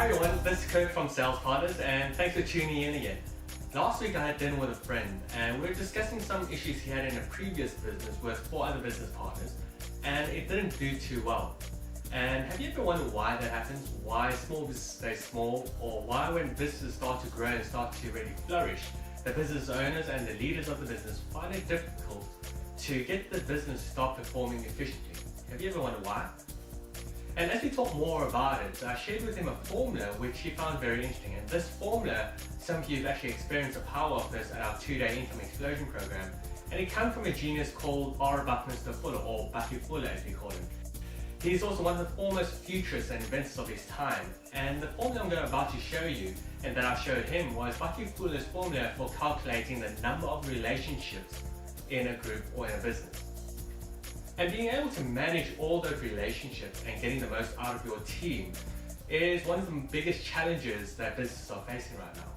Hi everyone, this is Kirk from SalesPartners and thanks for tuning in again. Last week I had dinner with a friend and we were discussing some issues he had in a previous business with 4 other business partners and it didn't do too well. And have you ever wondered why that happens? Why small businesses stay small, or why when businesses start to grow and start to really flourish, the business owners and the leaders of the business find it difficult to get the business to start performing efficiently? Have you ever wondered why? And as we talk more about it, I shared with him a formula which he found very interesting. And this formula, some of you have actually experienced the power of this at our 2-day income explosion program. And it comes from a genius called Buckminster Fuller, or Bucky Fuller as we call him. He's also one of the foremost futurists and inventors of his time. And the formula I'm about to show you, and that I showed him, was Bucky Fuller's formula for calculating the number of relationships in a group or in a business. And being able to manage all those relationships and getting the most out of your team is one of the biggest challenges that businesses are facing right now.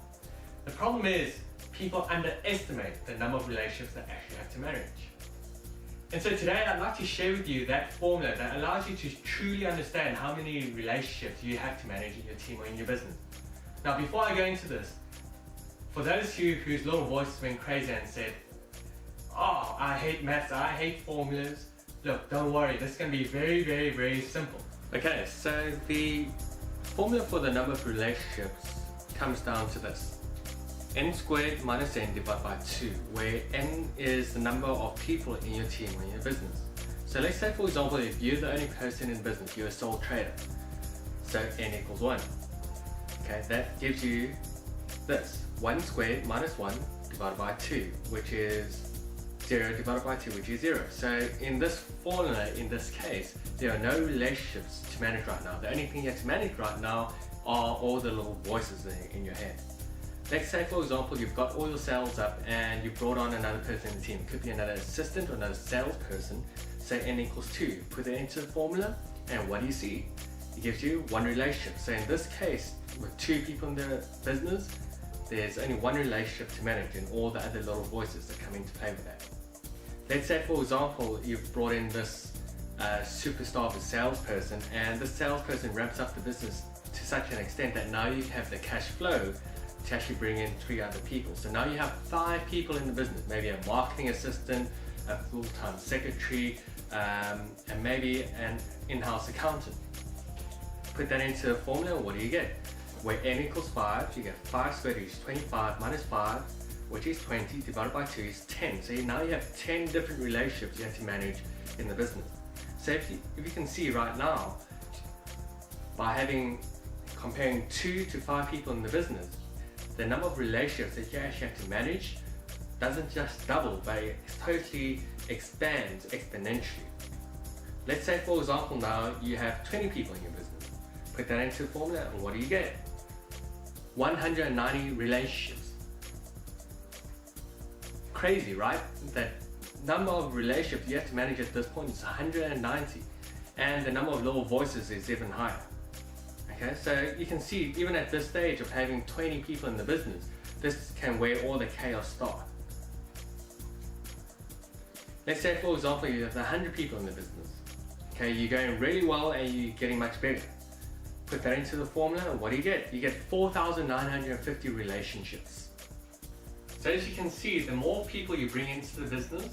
The problem is people underestimate the number of relationships they actually have to manage. And so today I'd like to share with you that formula that allows you to truly understand how many relationships you have to manage in your team or in your business. Now before I go into this, for those of you whose little voices went crazy and said, "Oh, I hate maths, I hate formulas," look, don't worry, this is going to be very simple. Okay, so the formula for the number of relationships comes down to this. N squared minus n divided by 2, where n is the number of people in your team or in your business. So let's say, for example, if you're the only person in business, you're a sole trader. So n equals 1. Okay, that gives you this. 1 squared minus 1 divided by 2, which is 0 divided by 2, which is 0. So in this formula, in this case, there are no relationships to manage right now. The only thing you have to manage right now are all the little voices in your head. Let's say, for example, you've got all your sales up and you brought on another person in the team. It could be another assistant or another salesperson. Say n equals 2. Put that into the formula and what do you see? It gives you 1 relationship. So in this case, with 2 people in the business, there's only 1 relationship to manage and all the other little voices that come into play with that. Let's say, for example, you've brought in this superstar of a salesperson and the salesperson ramps up the business to such an extent that now you have the cash flow to actually bring in 3 other people. So now you have 5 people in the business, maybe a marketing assistant, a full-time secretary, and maybe an in-house accountant. Put that into the formula and what do you get? Where n equals 5, you get 5 squared, which is 25 minus 5, which is 20, divided by 2 is 10. So now you have 10 different relationships you have to manage in the business. So if you can see right now, by comparing 2 to 5 people in the business, the number of relationships that you actually have to manage doesn't just double, but it totally expands exponentially. Let's say, for example, now you have 20 people in your business. Put that into the formula and what do you get? 190 relationships. Crazy, right? That number of relationships you have to manage at this point is 190, and the number of little voices is even higher. Okay, so you can see even at this stage of having 20 people in the business, this can where all the chaos starts. Let's say, for example, you have 100 people in the business. Okay, you're going really well and you're getting much bigger. Put that into the formula and what do you get? You get 4,950 relationships. So as you can see, the more people you bring into the business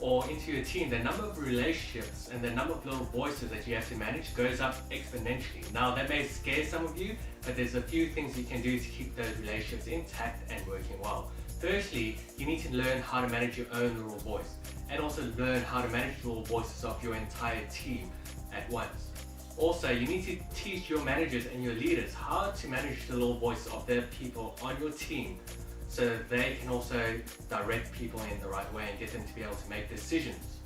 or into your team, the number of relationships and the number of little voices that you have to manage goes up exponentially. Now that may scare some of you, but there's a few things you can do to keep those relationships intact and working well. Firstly, you need to learn how to manage your own little voice and also learn how to manage the little voices of your entire team at once. Also, you need to teach your managers and your leaders how to manage the little voice of the people on your team, so they can also direct people in the right way and get them to be able to make decisions.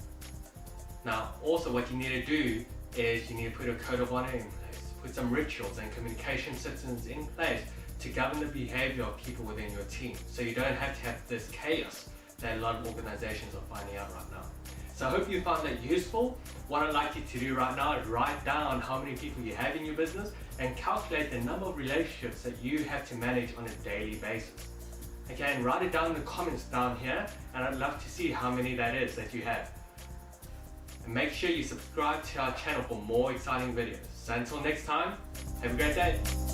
Now, also what you need to do is you need to put a code of honor in place, put some rituals and communication systems in place to govern the behavior of people within your team, so you don't have to have this chaos that a lot of organizations are finding out right now. So I hope you found that useful. What I'd like you to do right now is write down how many people you have in your business and calculate the number of relationships that you have to manage on a daily basis. Okay, and write it down in the comments down here, and I'd love to see how many that is that you have. And make sure you subscribe to our channel for more exciting videos. So until next time, have a great day.